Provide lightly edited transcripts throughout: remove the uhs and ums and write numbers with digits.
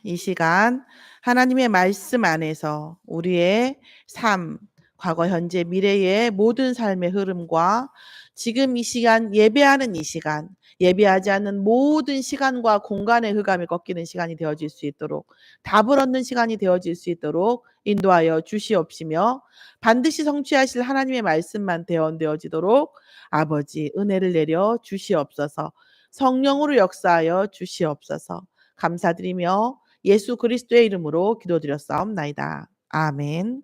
이 시간 하나님의 말씀 안에서 우리의 삶, 과거, 현재, 미래의 모든 삶의 흐름과 지금 이 시간 예배하는 이 시간, 예배하지 않는 모든 시간과 공간의 흑암이 꺾이는 시간이 되어질 수 있도록 답을 얻는 시간이 되어질 수 있도록 인도하여 주시옵시며 반드시 성취하실 하나님의 말씀만 대언되어지도록 아버지 은혜를 내려 주시옵소서. 성령으로 역사하여 주시옵소서. 감사드리며 예수 그리스도의 이름으로 기도드렸사옵나이다. 아멘.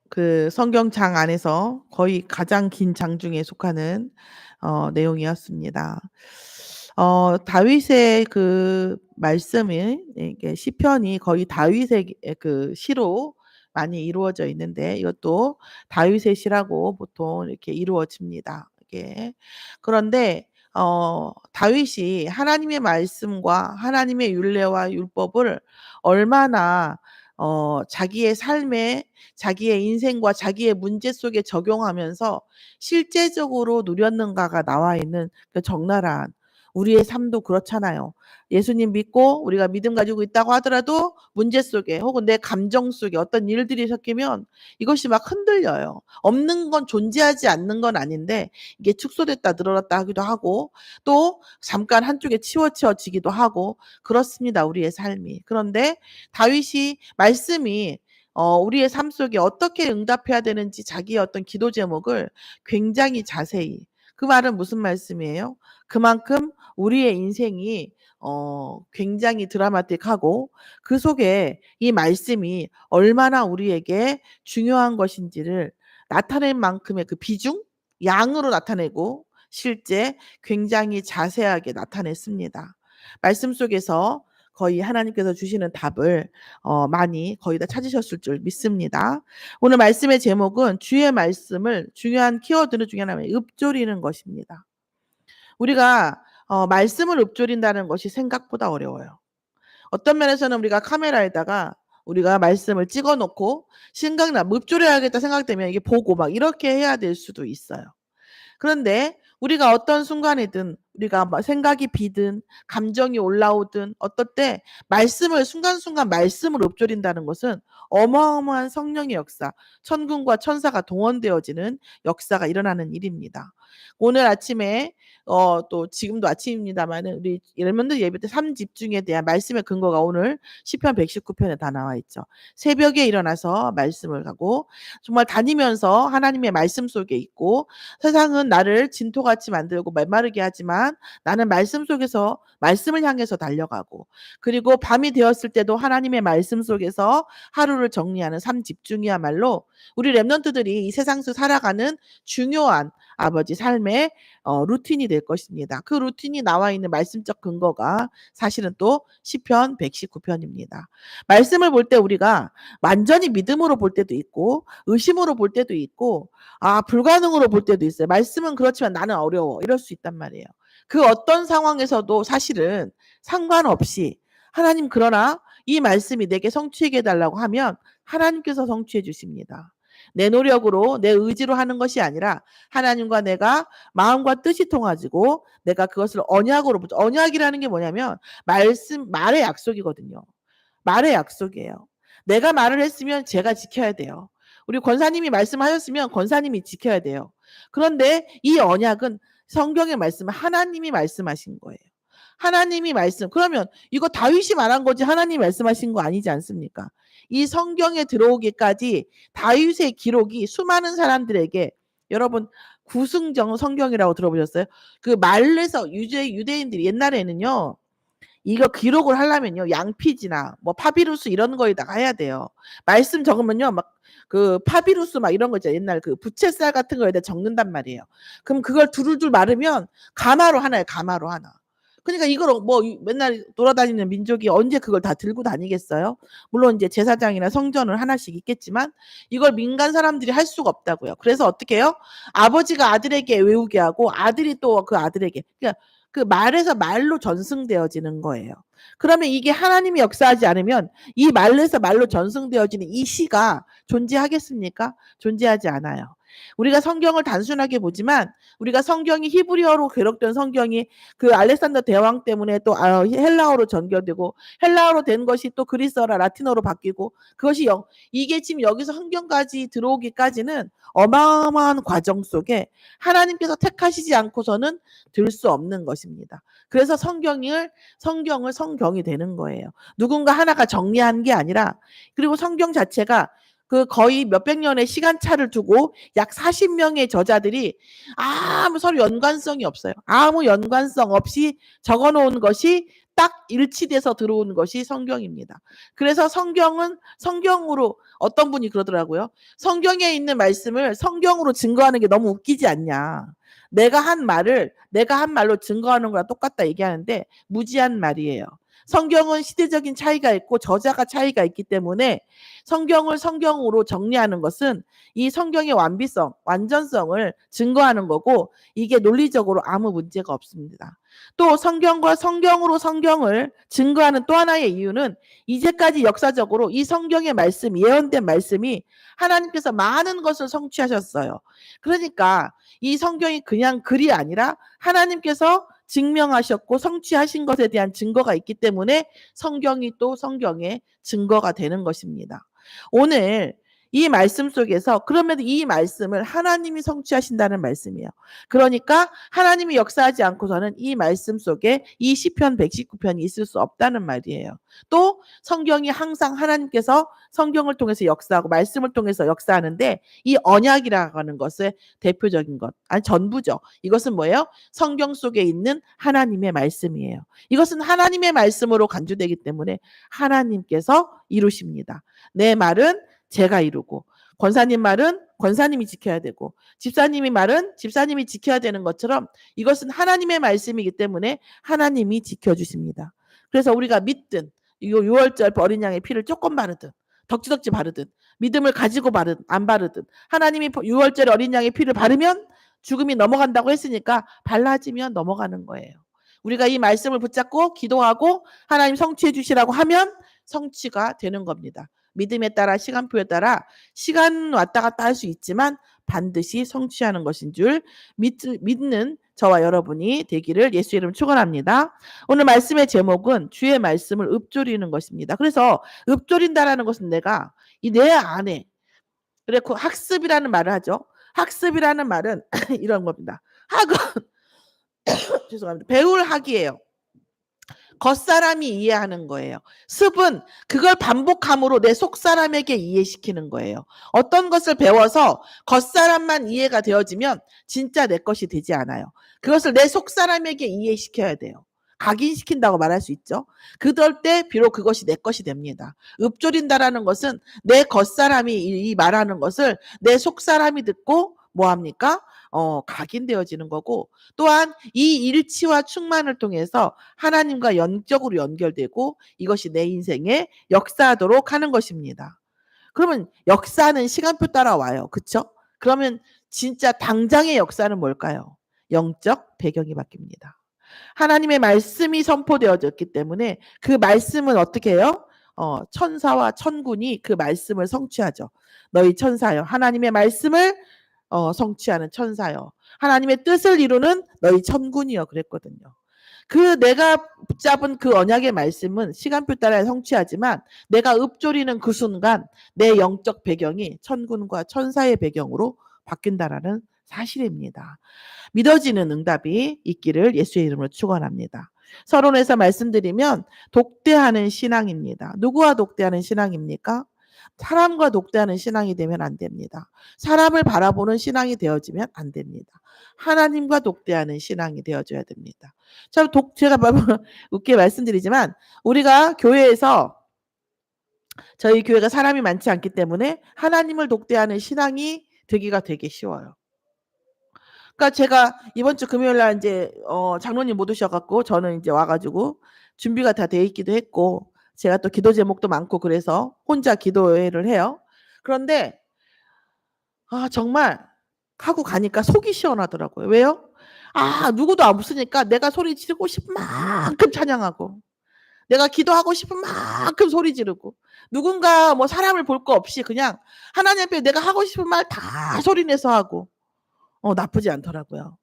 그 성경장 안에서 거의 가장 긴 장 중에 속하는 내용이었습니다. 다윗의 그 말씀이 이게 시편이 거의 다윗의 그 시로 많이 이루어져 있는데 이것도 다윗의 시라고 보통 이렇게 이루어집니다. 이게 그런데 다윗이 하나님의 말씀과 하나님의 율례와 율법을 얼마나 자기의 삶에 자기의 인생과 자기의 문제 속에 적용하면서 실제적으로 누렸는가가 나와 있는 그 적나라한 우리의 삶도 그렇잖아요. 예수님 믿고 우리가 믿음 가지고 있다고 하더라도 문제 속에 혹은 내 감정 속에 어떤 일들이 섞이면 이것이 막 흔들려요. 없는 건 존재하지 않는 건 아닌데 이게 축소됐다 늘어났다 하기도 하고 또 잠깐 한쪽에 치워지기도 하고 그렇습니다. 우리의 삶이. 그런데 다윗이 말씀이 우리의 삶 속에 어떻게 응답해야 되는지 자기의 어떤 기도 제목을 굉장히 자세히 그 말은 무슨 말씀이에요? 그만큼 우리의 인생이 굉장히 드라마틱하고 그 속에 이 말씀이 얼마나 우리에게 중요한 것인지를 나타낼 만큼의 그 비중, 양으로 나타내고 실제 굉장히 자세하게 나타냈습니다. 말씀 속에서 거의 하나님께서 주시는 답을 많이 거의 다 찾으셨을 줄 믿습니다. 오늘 말씀의 제목은 주의 말씀을 중요한 키워드 중에 하나는 읊조리는 것입니다. 우리가 말씀을 읊조린다는 것이 생각보다 어려워요. 어떤 면에서는 우리가 카메라에다가 우리가 말씀을 찍어 놓고 생각나 읊조려야겠다 생각되면 이게 보고 막 이렇게 해야 될 수도 있어요. 그런데 우리가 어떤 순간이든 우리가 생각이 비든 감정이 올라오든 어떨 때 말씀을 순간순간 말씀을 읊조린다는 것은 어마어마한 성령의 역사, 천군과 천사가 동원되어지는 역사가 일어나는 일입니다. 오늘 아침에 또 지금도 아침입니다마는 우리 여러분들 예배 때 3집중에 대한 말씀의 근거가 오늘 시편 119편에 다 나와 있죠. 새벽에 일어나서 말씀을 하고 정말 다니면서 하나님의 말씀 속에 있고 세상은 나를 진토같이 만들고 메마르게 하지만 나는 말씀 속에서 말씀을 향해서 달려가고 그리고 밤이 되었을 때도 하나님의 말씀 속에서 하루를 정리하는 3집중이야말로 우리 랩런트들이 이 세상 속 살아가는 중요한 아버지 삶의 루틴이 될 것입니다. 그 루틴이 나와 있는 말씀적 근거가 사실은 또 시편 119편입니다. 말씀을 볼 때 우리가 완전히 믿음으로 볼 때도 있고 의심으로 볼 때도 있고 불가능으로 볼 때도 있어요. 말씀은 그렇지만 나는 어려워. 이럴 수 있단 말이에요. 그 어떤 상황에서도 사실은 상관없이 하나님 그러나 이 말씀이 내게 성취하게 해달라고 하면 하나님께서 성취해 주십니다. 내 노력으로 내 의지로 하는 것이 아니라 하나님과 내가 마음과 뜻이 통하지고 내가 그것을 언약으로 보죠. 언약이라는 게 뭐냐면 말의 약속이거든요. 말의 약속이에요. 내가 말을 했으면 제가 지켜야 돼요. 우리 권사님이 말씀하셨으면 권사님이 지켜야 돼요. 그런데 이 언약은 성경의 말씀은 하나님이 말씀하신 거예요. 하나님이 말씀. 그러면 이거 다윗이 말한 거지 하나님이 말씀하신 거 아니지 않습니까? 이 성경에 들어오기까지 다윗의 기록이 수많은 사람들에게 여러분 구승정 성경이라고 들어보셨어요? 그 말에서 유대인들이 옛날에는요. 이거 기록을 하려면요. 양피지나 뭐 파비루스 이런 거에다가 해야 돼요. 말씀 적으면요. 막 그 파비루스 막 이런 거 있잖아요. 옛날 그 부채살 같은 거에다 적는단 말이에요. 그럼 그걸 두루둘 마르면 가마로 하나예요. 가마로 하나. 그러니까 이걸 뭐 맨날 돌아다니는 민족이 언제 그걸 다 들고 다니겠어요? 물론 이제 제사장이나 성전은 하나씩 있겠지만 이걸 민간 사람들이 할 수가 없다고요. 그래서 어떻게 해요? 아버지가 아들에게 외우게 하고 아들이 또 그 아들에게. 그러니까 그 말에서 말로 전승되어지는 거예요. 그러면 이게 하나님이 역사하지 않으면 이 말에서 말로 전승되어지는 이 시가 존재하겠습니까? 존재하지 않아요. 우리가 성경을 단순하게 보지만 우리가 성경이 히브리어로 기록된 성경이 그 알렉산더 대왕 때문에 또 헬라어로 전개되고 헬라어로 된 것이 또 그리스어라 라틴어로 바뀌고 그것이 이게 지금 여기서 성경까지 들어오기까지는 어마어마한 과정 속에 하나님께서 택하시지 않고서는 될 수 없는 것입니다. 그래서 성경을 성경이 되는 거예요. 누군가 하나가 정리한 게 아니라 그리고 성경 자체가 그 거의 몇백 년의 시간차를 두고 약 40명의 저자들이 아무 서로 연관성이 없어요. 아무 연관성 없이 적어 놓은 것이 딱 일치돼서 들어온 것이 성경입니다. 그래서 성경은 성경으로 어떤 분이 그러더라고요. 성경에 있는 말씀을 성경으로 증거하는 게 너무 웃기지 않냐. 내가 한 말로 증거하는 거랑 똑같다 얘기하는데 무지한 말이에요. 성경은 시대적인 차이가 있고 저자가 차이가 있기 때문에 성경을 성경으로 정리하는 것은 이 성경의 완비성, 완전성을 증거하는 거고 이게 논리적으로 아무 문제가 없습니다. 또 성경과 성경으로 성경을 증거하는 또 하나의 이유는 이제까지 역사적으로 이 성경의 말씀, 예언된 말씀이 하나님께서 많은 것을 성취하셨어요. 그러니까 이 성경이 그냥 글이 아니라 하나님께서 증명하셨고 성취하신 것에 대한 증거가 있기 때문에 성경이 또 성경의 증거가 되는 것입니다. 오늘 이 말씀 속에서 그러면 이 말씀을 하나님이 성취하신다는 말씀이에요. 그러니까 하나님이 역사하지 않고서는 이 말씀 속에 이 시편 119편이 있을 수 없다는 말이에요. 또 성경이 항상 하나님께서 성경을 통해서 역사하고 말씀을 통해서 역사하는데 이 언약이라고 하는 것의 대표적인 것, 아니 전부죠. 이것은 뭐예요? 성경 속에 있는 하나님의 말씀이에요. 이것은 하나님의 말씀으로 간주되기 때문에 하나님께서 이루십니다. 내 말은 제가 이루고 권사님 말은 권사님이 지켜야 되고 집사님이 말은 집사님이 지켜야 되는 것처럼 이것은 하나님의 말씀이기 때문에 하나님이 지켜주십니다. 그래서 우리가 믿든 이거 6월절 어린 양의 피를 조금 바르든 덕지덕지 바르든 믿음을 가지고 바르든 안 바르든 하나님이 6월절 어린 양의 피를 바르면 죽음이 넘어간다고 했으니까 발라지면 넘어가는 거예요. 우리가 이 말씀을 붙잡고 기도하고 하나님 성취해 주시라고 하면 성취가 되는 겁니다. 믿음에 따라 시간표에 따라 시간 왔다 갔다 할 수 있지만 반드시 성취하는 것인 줄 믿는 저와 여러분이 되기를 예수 이름 축원합니다. 오늘 말씀의 제목은 주의 말씀을 읊조리는 것입니다. 그래서 읊조린다라는 것은 내가 이 내 안에 그래 그 학습이라는 말을 하죠. 학습이라는 말은 이런 겁니다. 학은 죄송합니다. 배울 학이에요. 겉사람이 이해하는 거예요. 습은 그걸 반복함으로 내 속사람에게 이해시키는 거예요. 어떤 것을 배워서 겉사람만 이해가 되어지면 진짜 내 것이 되지 않아요. 그것을 내 속사람에게 이해시켜야 돼요. 각인시킨다고 말할 수 있죠. 그럴 때 비록 그것이 내 것이 됩니다. 읊조린다라는 것은 내 겉사람이 이 말하는 것을 내 속사람이 듣고 뭐합니까? 각인되어지는 거고 또한 이 일치와 충만을 통해서 하나님과 영적으로 연결되고 이것이 내 인생에 역사하도록 하는 것입니다. 그러면 역사는 시간표 따라 와요. 그렇죠? 그러면 진짜 당장의 역사는 뭘까요? 영적 배경이 바뀝니다. 하나님의 말씀이 선포되어졌기 때문에 그 말씀은 어떻게 해요? 천사와 천군이 그 말씀을 성취하죠. 너희 천사여 하나님의 말씀을 성취하는 천사여 하나님의 뜻을 이루는 너희 천군이여 그랬거든요. 그 내가 붙잡은 그 언약의 말씀은 시간표 따라 성취하지만 내가 읊조리는 그 순간 내 영적 배경이 천군과 천사의 배경으로 바뀐다라는 사실입니다. 믿어지는 응답이 있기를 예수의 이름으로 축원합니다. 서론에서 말씀드리면 독대하는 신앙입니다. 누구와 독대하는 신앙입니까? 사람과 독대하는 신앙이 되면 안 됩니다. 사람을 바라보는 신앙이 되어지면 안 됩니다. 하나님과 독대하는 신앙이 되어줘야 됩니다. 참 제가 웃게 말씀드리지만 우리가 교회에서 저희 교회가 사람이 많지 않기 때문에 하나님을 독대하는 신앙이 되기가 되게 쉬워요. 그러니까 제가 이번 주 금요일 날 이제 장로님 못 오셔갖고 저는 이제 와가지고 준비가 다 돼 있기도 했고 제가 또 기도 제목도 많고 그래서 혼자 기도회를 해요. 그런데 정말 하고 가니까 속이 시원하더라고요. 왜요? 누구도 없으니까 내가 소리 지르고 싶은 만큼 찬양하고 내가 기도하고 싶은 만큼 소리 지르고 누군가 뭐 사람을 볼 거 없이 그냥 하나님 앞에 내가 하고 싶은 말 다 소리내서 하고 나쁘지 않더라고요.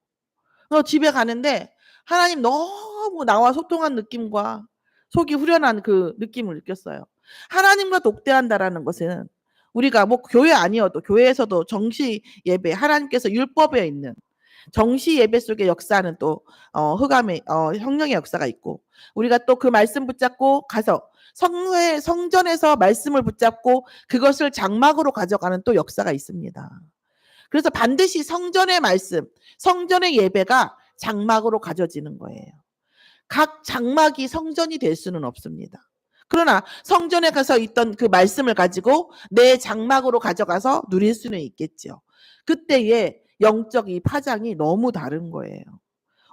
집에 가는데 하나님 너무 나와 소통한 느낌과 속이 후련한 그 느낌을 느꼈어요. 하나님과 독대한다라는 것은 우리가 뭐 교회 아니어도 교회에서도 정시 예배 하나님께서 율법에 있는 정시 예배 속에 역사는 또 흑암의 성령의 역사가 있고 우리가 또 그 말씀 붙잡고 가서 성전에서 말씀을 붙잡고 그것을 장막으로 가져가는 또 역사가 있습니다. 그래서 반드시 성전의 말씀, 성전의 예배가 장막으로 가져지는 거예요. 각 장막이 성전이 될 수는 없습니다. 그러나 성전에 가서 있던 그 말씀을 가지고 내 장막으로 가져가서 누릴 수는 있겠죠. 그때의 영적 이 파장이 너무 다른 거예요.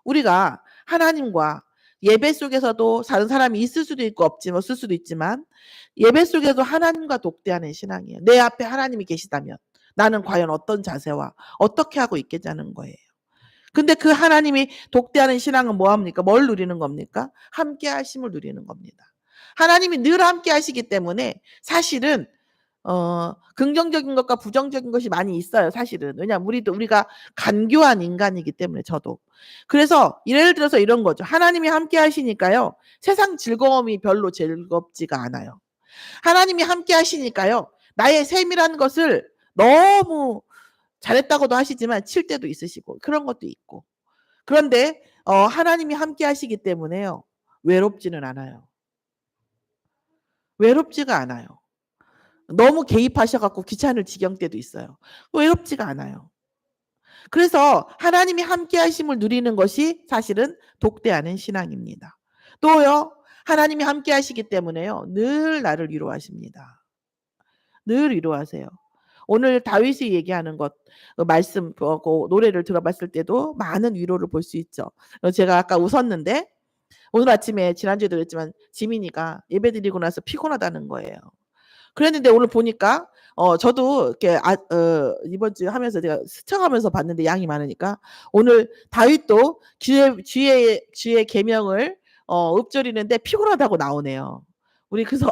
우리가 하나님과 예배 속에서도 다른 사람이 있을 수도 있고 없을 수도 있지만 예배 속에도 하나님과 독대하는 신앙이에요. 내 앞에 하나님이 계시다면 나는 과연 어떤 자세와 어떻게 하고 있겠냐는 거예요. 근데 그 하나님이 독대하는 신앙은 뭐합니까? 뭘 누리는 겁니까? 함께 하심을 누리는 겁니다. 하나님이 늘 함께 하시기 때문에 사실은 긍정적인 것과 부정적인 것이 많이 있어요, 사실은. 왜냐하면 우리가 간교한 인간이기 때문에 저도. 그래서 예를 들어서 이런 거죠. 하나님이 함께 하시니까요. 세상 즐거움이 별로 즐겁지가 않아요. 하나님이 함께 하시니까요. 나의 셈이라는 것을 너무 잘했다고도 하시지만 칠 때도 있으시고 그런 것도 있고. 그런데 하나님이 함께 하시기 때문에요. 외롭지는 않아요. 외롭지가 않아요. 너무 개입하셔 갖고 귀찮을 지경 때도 있어요. 외롭지가 않아요. 그래서 하나님이 함께 하심을 누리는 것이 사실은 독대하는 신앙입니다. 또요. 하나님이 함께 하시기 때문에요. 늘 나를 위로하십니다. 늘 위로하세요. 오늘 다윗이 얘기하는 것 말씀 노래를 들어봤을 때도 많은 위로를 볼 수 있죠. 제가 아까 웃었는데 오늘 아침에 지난주에도 그랬지만 지민이가 예배드리고 나서 피곤하다는 거예요. 그랬는데 오늘 보니까 저도 이렇게 이번 주에 하면서 제가 스쳐가면서 봤는데 양이 많으니까 오늘 다윗도 주의 계명을 읊조리는데 피곤하다고 나오네요. 그래서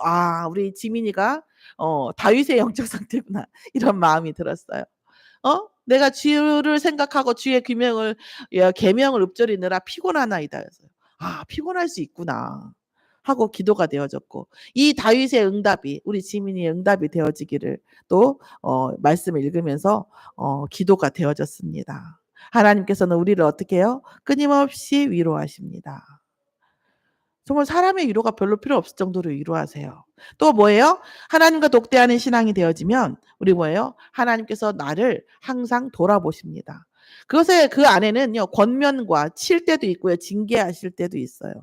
우리 지민이가 다윗의 영적 상태구나 이런 마음이 들었어요. 내가 주를 생각하고 주의 계명을 읊조리느라 피곤하나이다. 피곤할 수 있구나 하고 기도가 되어졌고 이 다윗의 응답이 우리 지민이의 응답이 되어지기를 또 말씀을 읽으면서 기도가 되어졌습니다. 하나님께서는 우리를 어떻게 해요? 끊임없이 위로하십니다. 정말 사람의 위로가 별로 필요 없을 정도로 위로하세요. 또 뭐예요? 하나님과 독대하는 신앙이 되어지면 우리 뭐예요? 하나님께서 나를 항상 돌아보십니다. 그 안에는요 권면과 칠 때도 있고요 징계하실 때도 있어요.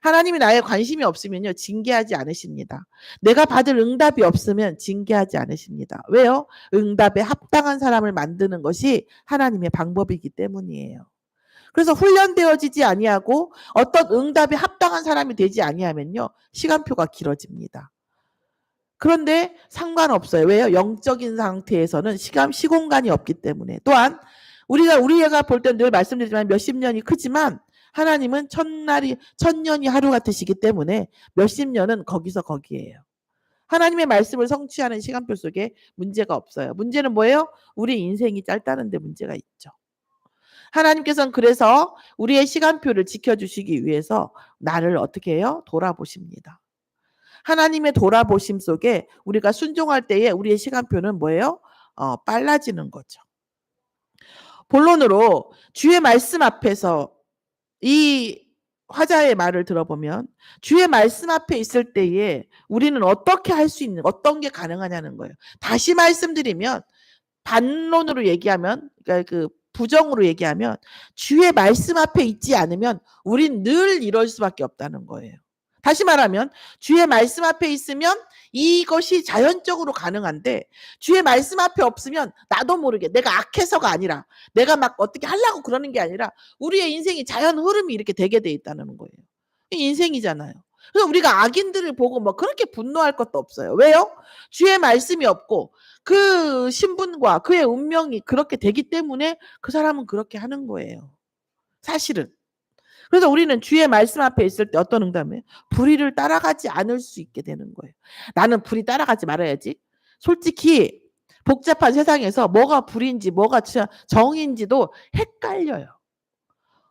하나님이 나에 관심이 없으면요 징계하지 않으십니다. 내가 받을 응답이 없으면 징계하지 않으십니다. 왜요? 응답에 합당한 사람을 만드는 것이 하나님의 방법이기 때문이에요. 그래서 훈련되어지지 아니하고 어떤 응답에 합당한 사람이 되지 아니하면요 시간표가 길어집니다. 그런데 상관없어요. 왜요? 영적인 상태에서는 시공간이 없기 때문에. 또한 우리 애가 볼 때 늘 말씀드리지만 몇십 년이 크지만 하나님은 천년이 하루 같으시기 때문에 몇십 년은 거기서 거기에요. 하나님의 말씀을 성취하는 시간표 속에 문제가 없어요. 문제는 뭐예요? 우리 인생이 짧다는 데 문제가 있죠. 하나님께서는 그래서 우리의 시간표를 지켜주시기 위해서 나를 어떻게 해요? 돌아보십니다. 하나님의 돌아보심 속에 우리가 순종할 때에 우리의 시간표는 뭐예요? 빨라지는 거죠. 본론으로 주의 말씀 앞에서 이 화자의 말을 들어보면 주의 말씀 앞에 있을 때에 우리는 어떻게 할 수 있는 어떤 게 가능하냐는 거예요. 다시 말씀드리면 반론으로 얘기하면 그러니까 그 부정으로 얘기하면 주의 말씀 앞에 있지 않으면 우린 늘 이럴 수밖에 없다는 거예요. 다시 말하면 주의 말씀 앞에 있으면 이것이 자연적으로 가능한데 주의 말씀 앞에 없으면 나도 모르게 내가 악해서가 아니라 내가 막 어떻게 하려고 그러는 게 아니라 우리의 인생이 자연 흐름이 이렇게 되게 돼 있다는 거예요. 인생이잖아요. 그래서 우리가 악인들을 보고 뭐 그렇게 분노할 것도 없어요. 왜요? 주의 말씀이 없고 그 신분과 그의 운명이 그렇게 되기 때문에 그 사람은 그렇게 하는 거예요. 사실은. 그래서 우리는 주의 말씀 앞에 있을 때 어떤 응답이에요? 불의를 따라가지 않을 수 있게 되는 거예요. 나는 불의 따라가지 말아야지. 솔직히 복잡한 세상에서 뭐가 불인지 뭐가 정인지도 헷갈려요.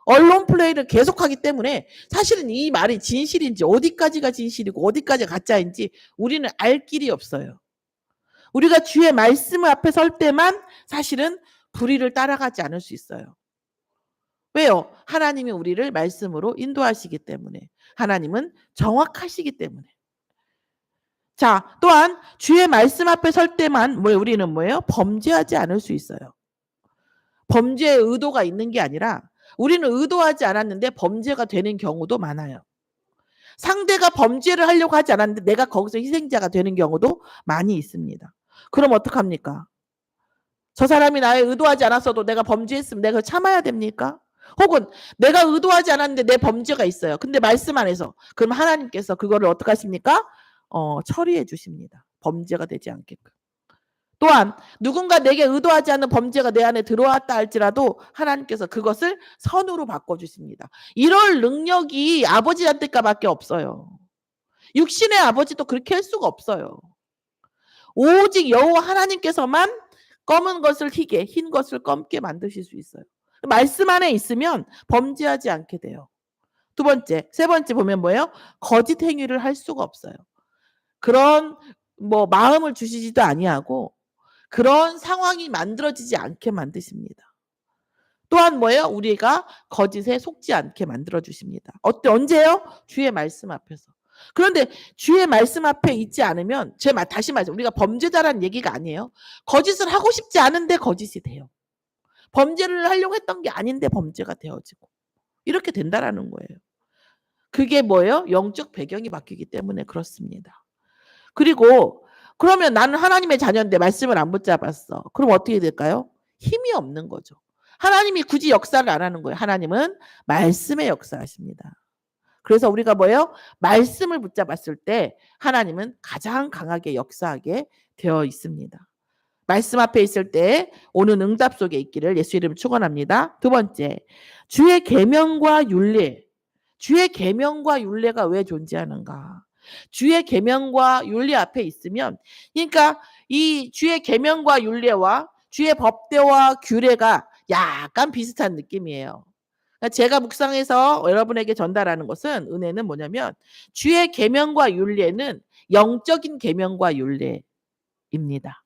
언론 플레이를 계속하기 때문에 사실은 이 말이 진실인지 어디까지가 진실이고 어디까지가 가짜인지 우리는 알 길이 없어요. 우리가 주의 말씀 앞에 설 때만 사실은 불의를 따라가지 않을 수 있어요. 왜요? 하나님이 우리를 말씀으로 인도하시기 때문에. 하나님은 정확하시기 때문에. 자, 또한 주의 말씀 앞에 설 때만 우리는 뭐예요? 범죄하지 않을 수 있어요. 범죄의 의도가 있는 게 아니라 우리는 의도하지 않았는데 범죄가 되는 경우도 많아요. 상대가 범죄를 하려고 하지 않았는데 내가 거기서 희생자가 되는 경우도 많이 있습니다. 그럼 어떡합니까? 저 사람이 나의 의도하지 않았어도 내가 범죄했으면 내가 참아야 됩니까? 혹은 내가 의도하지 않았는데 내 범죄가 있어요. 근데 말씀 안에서 그럼 하나님께서 그거를 어떻게 하십니까? 처리해 주십니다. 범죄가 되지 않게끔. 또한 누군가 내게 의도하지 않는 범죄가 내 안에 들어왔다 할지라도 하나님께서 그것을 선으로 바꿔주십니다. 이럴 능력이 아버지한테밖에 없어요. 육신의 아버지도 그렇게 할 수가 없어요. 오직 여호와 하나님께서만 검은 것을 희게, 흰 것을 검게 만드실 수 있어요. 말씀 안에 있으면 범죄하지 않게 돼요. 두 번째, 세 번째 보면 뭐예요? 거짓 행위를 할 수가 없어요. 그런 마음을 주시지도 아니하고 그런 상황이 만들어지지 않게 만드십니다. 또한 뭐예요? 우리가 거짓에 속지 않게 만들어주십니다. 언제요? 주의 말씀 앞에서. 그런데 주의 말씀 앞에 있지 않으면 다시 말해서 우리가 범죄자라는 얘기가 아니에요. 거짓을 하고 싶지 않은데 거짓이 돼요. 범죄를 하려고 했던 게 아닌데 범죄가 되어지고 이렇게 된다라는 거예요. 그게 뭐예요? 영적 배경이 바뀌기 때문에 그렇습니다. 그리고 그러면 나는 하나님의 자녀인데 말씀을 안 붙잡았어. 그럼 어떻게 될까요? 힘이 없는 거죠. 하나님이 굳이 역사를 안 하는 거예요. 하나님은 말씀의 역사하십니다. 그래서 우리가 뭐예요? 말씀을 붙잡았을 때 하나님은 가장 강하게 역사하게 되어 있습니다. 말씀 앞에 있을 때 오는 응답 속에 있기를 예수 이름으로 축원합니다. 두 번째, 주의 계명과 율례. 주의 계명과 율례가 왜 존재하는가? 주의 계명과 율례 앞에 있으면 그러니까 이 주의 계명과 율례와 주의 법대와 규례가 약간 비슷한 느낌이에요. 그러니까 제가 묵상해서 여러분에게 전달하는 것은 은혜는 뭐냐면 주의 계명과 율례는 영적인 계명과 율례입니다.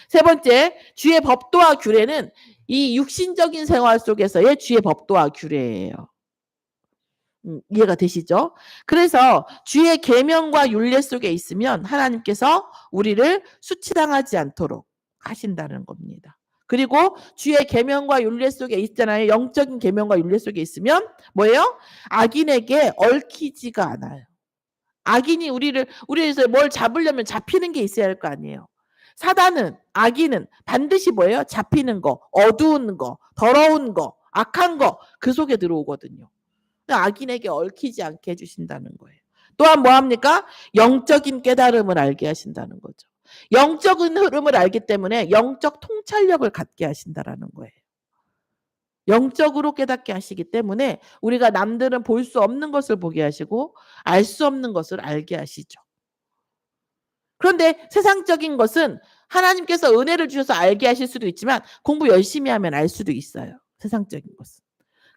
세 번째, 주의 법도와 규례는 이 육신적인 생활 속에서의 주의 법도와 규례예요. 이해가 되시죠? 그래서 주의 계명과 율례 속에 있으면 하나님께서 우리를 수치당하지 않도록 하신다는 겁니다. 그리고 주의 계명과 율례 속에 있잖아요. 영적인 계명과 율례 속에 있으면 뭐예요? 악인에게 얽히지가 않아요. 악인이 우리에서 뭘 잡으려면 잡히는 게 있어야 할 거 아니에요. 사단은, 악인은 반드시 뭐예요? 잡히는 거, 어두운 거, 더러운 거, 악한 거 그 속에 들어오거든요. 악인에게 얽히지 않게 해주신다는 거예요. 또한 뭐합니까? 영적인 깨달음을 알게 하신다는 거죠. 영적인 흐름을 알기 때문에 영적 통찰력을 갖게 하신다는 거예요. 영적으로 깨닫게 하시기 때문에 우리가 남들은 볼 수 없는 것을 보게 하시고 알 수 없는 것을 알게 하시죠. 그런데 세상적인 것은 하나님께서 은혜를 주셔서 알게 하실 수도 있지만 공부 열심히 하면 알 수도 있어요. 세상적인 것은.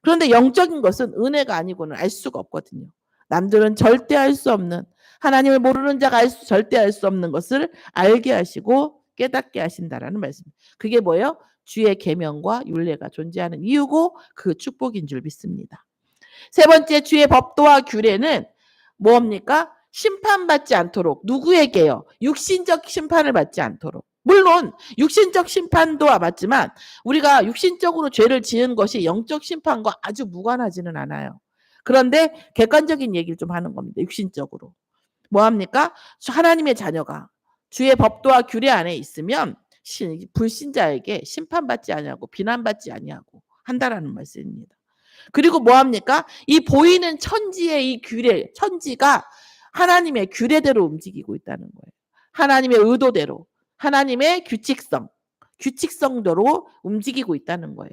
그런데 영적인 것은 은혜가 아니고는 알 수가 없거든요. 남들은 절대 알 수 없는 하나님을 모르는 자가 절대 알 수 없는 것을 알게 하시고 깨닫게 하신다라는 말씀. 그게 뭐예요? 주의 계명과 율례가 존재하는 이유고 그 축복인 줄 믿습니다. 세 번째 주의 법도와 규례는 뭡니까? 심판받지 않도록 누구에게요? 육신적 심판을 받지 않도록. 물론 육신적 심판도 맞지만 우리가 육신적으로 죄를 지은 것이 영적 심판과 아주 무관하지는 않아요. 그런데 객관적인 얘기를 좀 하는 겁니다. 육신적으로. 뭐합니까? 하나님의 자녀가 주의 법도와 규례 안에 있으면 불신자에게 심판받지 아니하고 비난받지 아니하고 한다라는 말씀입니다. 그리고 뭐합니까? 이 보이는 천지의 이 규례, 천지가 하나님의 규례대로 움직이고 있다는 거예요. 하나님의 의도대로. 하나님의 규칙성대로 움직이고 있다는 거예요.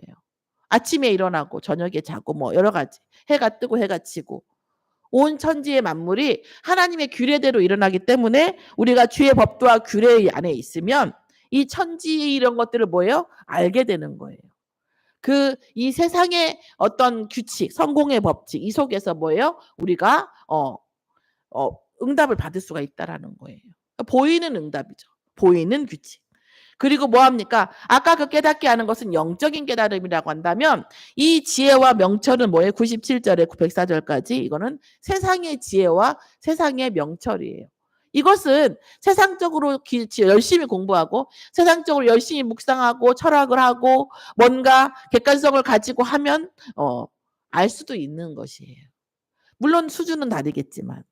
아침에 일어나고 저녁에 자고 뭐 여러 가지. 해가 뜨고 해가 지고. 온 천지의 만물이 하나님의 규례대로 일어나기 때문에 우리가 주의 법도와 규례 안에 있으면 이 천지 이런 것들을 뭐예요? 알게 되는 거예요. 이 세상의 어떤 규칙, 성공의 법칙 이 속에서 뭐예요? 우리가 응답을 받을 수가 있다라는 거예요. 보이는 응답이죠. 보이는 규칙. 그리고 뭐 합니까? 아까 그 깨닫게 하는 것은 영적인 깨달음이라고 한다면 이 지혜와 명철은 뭐예요? 97절에 104절까지 이거는 세상의 지혜와 세상의 명철이에요. 이것은 세상적으로 열심히 공부하고 세상적으로 열심히 묵상하고 철학을 하고 뭔가 객관성을 가지고 하면 알 수도 있는 것이에요. 물론 수준은 다르겠지만.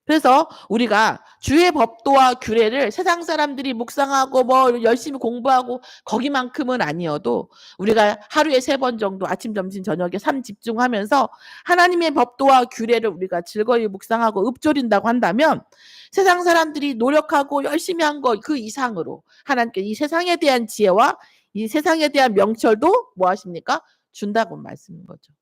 그래서 우리가 주의 법도와 규례를 세상 사람들이 묵상하고 뭐 열심히 공부하고 거기만큼은 아니어도 우리가 하루에 3번 정도 아침, 점심, 저녁에 집중하면서 하나님의 법도와 규례를 우리가 즐거이 묵상하고 읊조린다고 한다면 세상 사람들이 노력하고 열심히 한 것 그 이상으로 하나님께 이 세상에 대한 지혜와 이 세상에 대한 명철도 뭐 하십니까? 준다고 말씀인 거죠.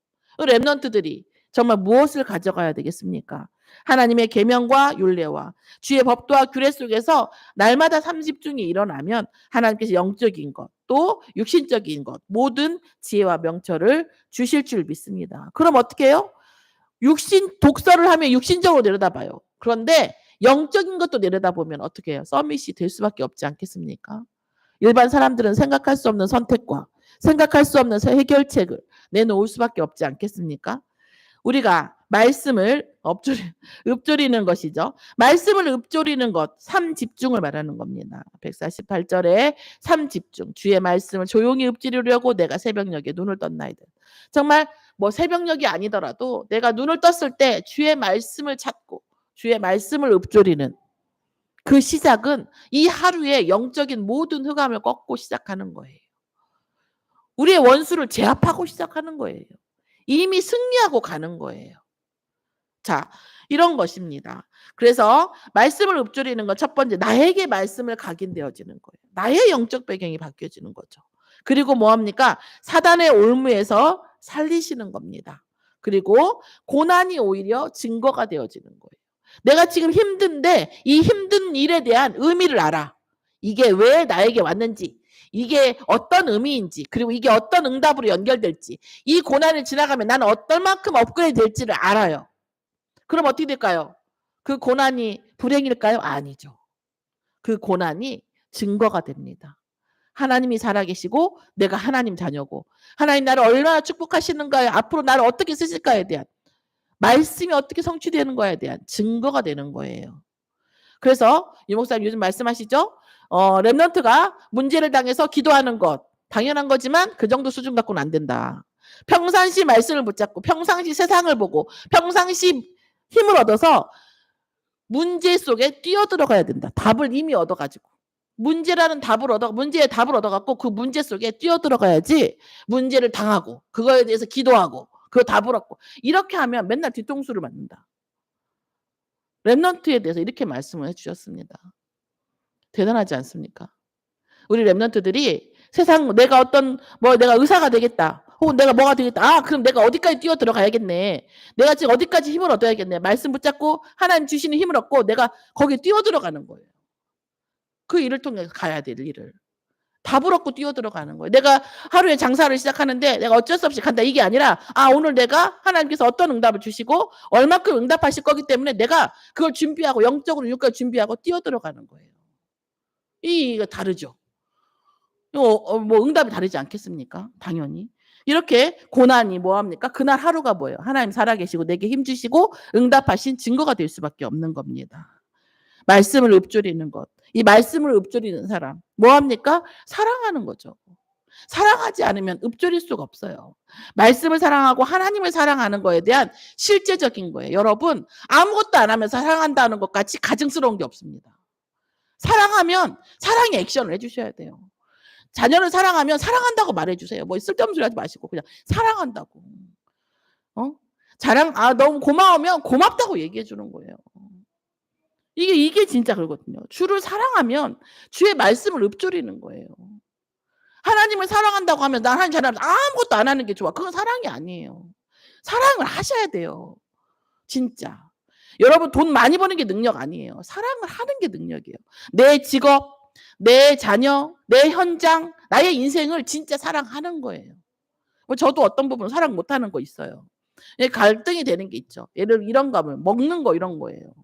렘넌트들이 정말 무엇을 가져가야 되겠습니까? 하나님의 계명과 율례와 주의 법도와 규례 속에서 날마다 삼집중이 일어나면 하나님께서 영적인 것, 또 육신적인 것, 모든 지혜와 명철을 주실 줄 믿습니다. 그럼 어떻게 해요? 독서를 하면 육신적으로 내려다봐요. 그런데 영적인 것도 내려다보면 어떻게 해요? 서밋이 될 수밖에 없지 않겠습니까? 일반 사람들은 생각할 수 없는 선택과 생각할 수 없는 해결책을 내놓을 수밖에 없지 않겠습니까? 우리가 말씀을 읊조리는 것이죠. 말씀을 읊조리는 것, 삼집중을 말하는 겁니다. 148절에 삼집중, 주의 말씀을 조용히 읊조리려고 내가 새벽녘에 눈을 떴나이다. 정말 뭐 새벽녘이 아니더라도 내가 눈을 떴을 때 주의 말씀을 찾고 주의 말씀을 읊조리는 그 시작은 이 하루의 영적인 모든 흑암을 꺾고 시작하는 거예요. 우리의 원수를 제압하고 시작하는 거예요. 이미 승리하고 가는 거예요. 자, 이런 것입니다. 그래서 말씀을 읊조리는 건 첫 번째, 나에게 말씀을 각인되어지는 거예요. 나의 영적 배경이 바뀌어지는 거죠. 그리고 뭐합니까? 사단의 올무에서 살리시는 겁니다. 그리고 고난이 오히려 증거가 되어지는 거예요. 내가 지금 힘든데 이 힘든 일에 대한 의미를 알아. 이게 왜 나에게 왔는지, 이게 어떤 의미인지, 그리고 이게 어떤 응답으로 연결될지, 이 고난을 지나가면 나는 어떤 만큼 업그레이드 될지를 알아요. 그럼 어떻게 될까요? 그 고난이 불행일까요? 아니죠. 그 고난이 증거가 됩니다. 하나님이 살아계시고 내가 하나님 자녀고 하나님 나를 얼마나 축복하시는가에 앞으로 나를 어떻게 쓰실까에 대한 말씀이 어떻게 성취되는 거에 대한 증거가 되는 거예요. 그래서 유 목사님 요즘 말씀하시죠? 렘넌트가 문제를 당해서 기도하는 것 당연한 거지만 그 정도 수준 갖고는 안 된다. 평상시 말씀을 붙잡고 평상시 세상을 보고 평상시 힘을 얻어서 문제 속에 뛰어들어가야 된다. 답을 이미 얻어가지고. 문제의 답을 얻어갖고 그 문제 속에 뛰어들어가야지 문제를 당하고 그거에 대해서 기도하고 그 답을 얻고 이렇게 하면 맨날 뒤통수를 맞는다. 렘넌트에 대해서 이렇게 말씀을 해주셨습니다. 대단하지 않습니까? 우리 렘넌트들이 세상 내가 내가 의사가 되겠다. 혹은 내가 뭐가 되겠다. 그럼 내가 어디까지 뛰어들어가야겠네. 내가 지금 어디까지 힘을 얻어야겠네. 말씀 붙잡고 하나님 주시는 힘을 얻고 내가 거기에 뛰어들어가는 거예요. 그 일을 통해서 가야 될 일을. 답을 얻고 뛰어들어가는 거예요. 내가 하루에 장사를 시작하는데 내가 어쩔 수 없이 간다. 이게 아니라 오늘 내가 하나님께서 어떤 응답을 주시고 얼마큼 응답하실 거기 때문에 내가 그걸 준비하고 영적으로 육각을 준비하고 뛰어들어가는 거예요. 이거 다르죠. 뭐 응답이 다르지 않겠습니까? 당연히. 이렇게 고난이 뭐합니까? 그날 하루가 뭐예요? 하나님 살아계시고 내게 힘주시고 응답하신 증거가 될 수밖에 없는 겁니다. 말씀을 읊조리는 것. 이 말씀을 읊조리는 사람 뭐합니까? 사랑하는 거죠. 사랑하지 않으면 읊조릴 수가 없어요. 말씀을 사랑하고 하나님을 사랑하는 거에 대한 실제적인 거예요. 여러분 아무것도 안 하면서 사랑한다는 것 같이 가증스러운 게 없습니다. 사랑하면 사랑의 액션을 해주셔야 돼요. 자녀를 사랑하면 사랑한다고 말해주세요. 뭐 쓸데없는 소리 하지 마시고 그냥 사랑한다고. 너무 고마우면 고맙다고 얘기해 주는 거예요. 이게 진짜 그렇거든요. 주를 사랑하면 주의 말씀을 읊조리는 거예요. 하나님을 사랑한다고 하면 난 하나님 사랑 아무것도 안 하는 게 좋아. 그건 사랑이 아니에요. 사랑을 하셔야 돼요. 진짜. 여러분 돈 많이 버는 게 능력 아니에요. 사랑을 하는 게 능력이에요. 내 직업, 내 자녀, 내 현장, 나의 인생을 진짜 사랑하는 거예요. 뭐 저도 어떤 부분 사랑 못하는 거 있어요. 갈등이 되는 게 있죠. 예를 들어 이런 거면 먹는 거 이런 거예요.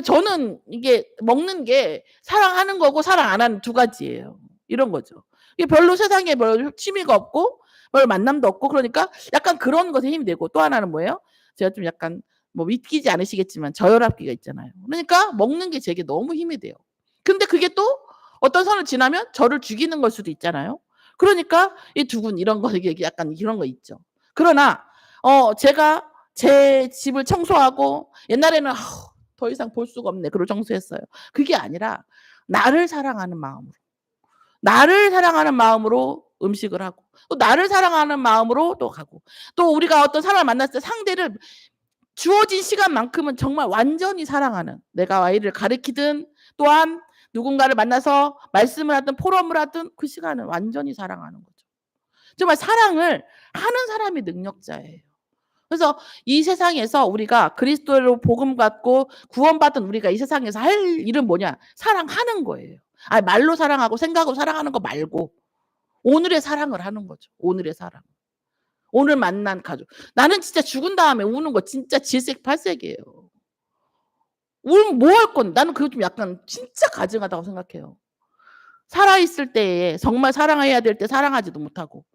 저는 이게 먹는 게 사랑하는 거고 사랑 안 하는 두 가지예요. 이런 거죠. 이게 별로 세상에 별 취미가 없고 별 만남도 없고 그러니까 약간 그런 것에 힘이 되고 또 하나는 뭐예요? 제가 좀 약간 뭐 믿기지 않으시겠지만 저혈압기가 있잖아요. 그러니까 먹는 게 제게 너무 힘이 돼요. 근데 그게 또 어떤 선을 지나면 저를 죽이는 걸 수도 있잖아요. 그러니까 이 두근 이런 거 이게 약간 이런 거 있죠. 그러나 제가 제 집을 청소하고 옛날에는 더 이상 볼 수가 없네. 그러고 청소했어요. 그게 아니라 나를 사랑하는 마음으로. 나를 사랑하는 마음으로 음식을 하고 또 나를 사랑하는 마음으로 또 가고 또 우리가 어떤 사람을 만났을 때 상대를 주어진 시간만큼은 정말 완전히 사랑하는 내가 아이를 가르치든 또한 누군가를 만나서 말씀을 하든 포럼을 하든 그 시간은 완전히 사랑하는 거죠. 정말 사랑을 하는 사람이 능력자예요. 그래서 이 세상에서 우리가 그리스도로 복음 받고 구원받은 우리가 이 세상에서 할 일은 뭐냐? 사랑하는 거예요. 말로 사랑하고 생각으로 사랑하는 거 말고 오늘의 사랑을 하는 거죠. 오늘의 사랑. 오늘 만난 가족. 나는 진짜 죽은 다음에 우는 거 진짜 질색팔색이에요. 울면 뭐 할 건데. 나는 그거 좀 약간 진짜 가증하다고 생각해요. 살아있을 때에 정말 사랑해야 될 때 사랑하지도 못하고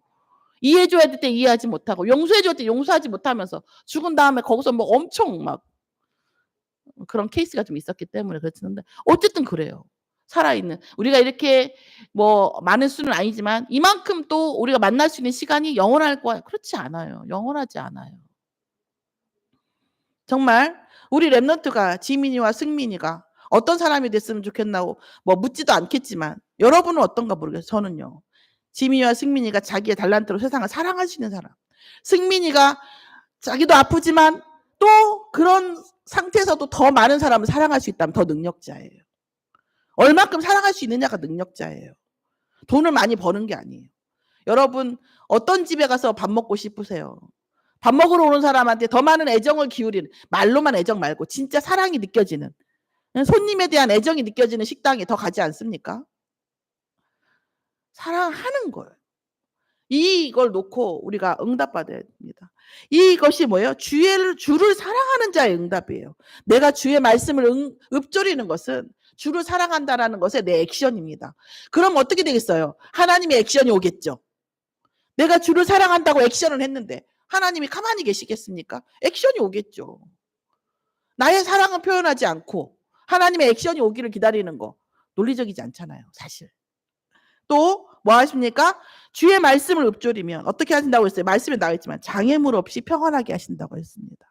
이해줘야 될 때 이해하지 못하고 용서해줘야 될 때 용서하지 못하면서 죽은 다음에 거기서 뭐 엄청 막 그런 케이스가 좀 있었기 때문에 그렇는데 어쨌든 그래요. 살아있는 우리가 이렇게 뭐 많은 수는 아니지만 이만큼 또 우리가 만날 수 있는 시간이 영원할 거야. 그렇지 않아요. 영원하지 않아요. 정말 우리 랩런트가 지민이와 승민이가 어떤 사람이 됐으면 좋겠나고 뭐 묻지도 않겠지만 여러분은 어떤가 모르겠어요. 저는요. 지민이와 승민이가 자기의 달란트로 세상을 사랑할 수 있는 사람. 승민이가 자기도 아프지만 또 그런 상태에서도 더 많은 사람을 사랑할 수 있다면 더 능력자예요. 얼마큼 사랑할 수 있느냐가 능력자예요. 돈을 많이 버는 게 아니에요. 여러분 어떤 집에 가서 밥 먹고 싶으세요? 밥 먹으러 오는 사람한테 더 많은 애정을 기울이는 말로만 애정 말고 진짜 사랑이 느껴지는 손님에 대한 애정이 느껴지는 식당에 더 가지 않습니까? 사랑하는 거예요. 이걸 놓고 우리가 응답받아야 됩니다. 이것이 뭐예요? 주를 사랑하는 자의 응답이에요. 내가 주의 말씀을 읊조리는 것은 주를 사랑한다라는 것의 내 액션입니다. 그럼 어떻게 되겠어요? 하나님의 액션이 오겠죠. 내가 주를 사랑한다고 액션을 했는데 하나님이 가만히 계시겠습니까? 액션이 오겠죠. 나의 사랑은 표현하지 않고 하나님의 액션이 오기를 기다리는 거 논리적이지 않잖아요. 사실. 또 뭐 하십니까? 주의 말씀을 읊조리면 어떻게 하신다고 했어요? 말씀에 나와 있지만 장애물 없이 평안하게 하신다고 했습니다.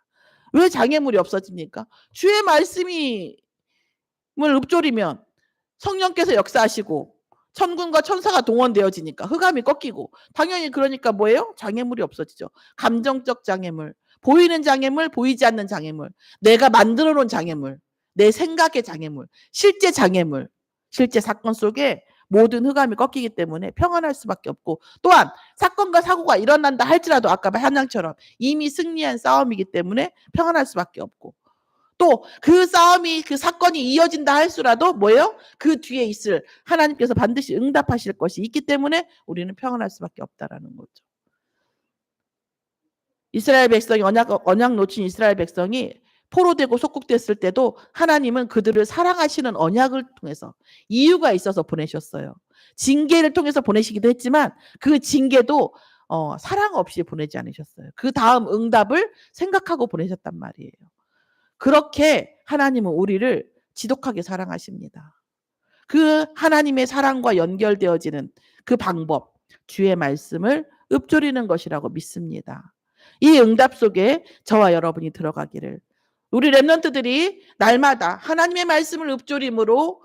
왜 장애물이 없어집니까? 주의 말씀을 읊조리면 성령께서 역사하시고 천군과 천사가 동원되어지니까 흑암이 꺾이고 당연히 그러니까 뭐예요? 장애물이 없어지죠. 감정적 장애물, 보이는 장애물, 보이지 않는 장애물, 내가 만들어 놓은 장애물, 내 생각의 장애물, 실제 장애물, 실제 사건 속에 모든 흑암이 꺾이기 때문에 평안할 수밖에 없고 또한 사건과 사고가 일어난다 할지라도 아까 한양처럼 이미 승리한 싸움이기 때문에 평안할 수밖에 없고 또 그 싸움이 그 사건이 이어진다 할수라도 뭐예요? 그 뒤에 있을 하나님께서 반드시 응답하실 것이 있기 때문에 우리는 평안할 수밖에 없다라는 거죠. 이스라엘 백성이 언약 놓친 이스라엘 백성이 포로되고 속국됐을 때도 하나님은 그들을 사랑하시는 언약을 통해서 이유가 있어서 보내셨어요. 징계를 통해서 보내시기도 했지만 그 징계도 사랑 없이 보내지 않으셨어요. 그 다음 응답을 생각하고 보내셨단 말이에요. 그렇게 하나님은 우리를 지독하게 사랑하십니다. 그 하나님의 사랑과 연결되어지는 그 방법, 주의 말씀을 읊조리는 것이라고 믿습니다. 이 응답 속에 저와 여러분이 들어가기를 우리 랩런트들이 날마다 하나님의 말씀을 읊조림으로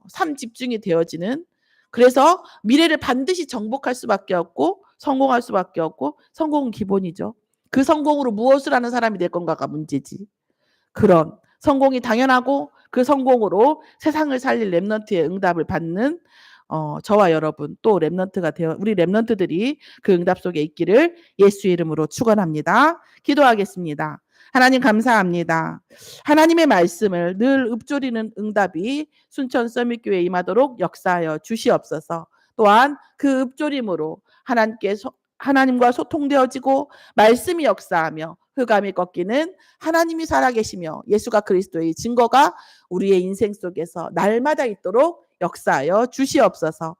삶 집중이 되어지는 그래서 미래를 반드시 정복할 수밖에 없고 성공할 수밖에 없고 성공은 기본이죠. 그 성공으로 무엇을 하는 사람이 될 건가가 문제지. 그런 성공이 당연하고 그 성공으로 세상을 살릴 랩런트의 응답을 받는 저와 여러분 또 렘넌트가 되어 우리 렘넌트들이 그 응답 속에 있기를 예수 이름으로 축원합니다. 기도하겠습니다. 하나님 감사합니다. 하나님의 말씀을 늘 읊조리는 응답이 순천 서밋교회에 임하도록 역사하여 주시옵소서. 또한 그 읊조림으로 하나님과 소통되어지고 말씀이 역사하며 흑암이 꺾이는 하나님이 살아계시며 예수가 그리스도의 증거가 우리의 인생 속에서 날마다 있도록 역사하여 주시옵소서.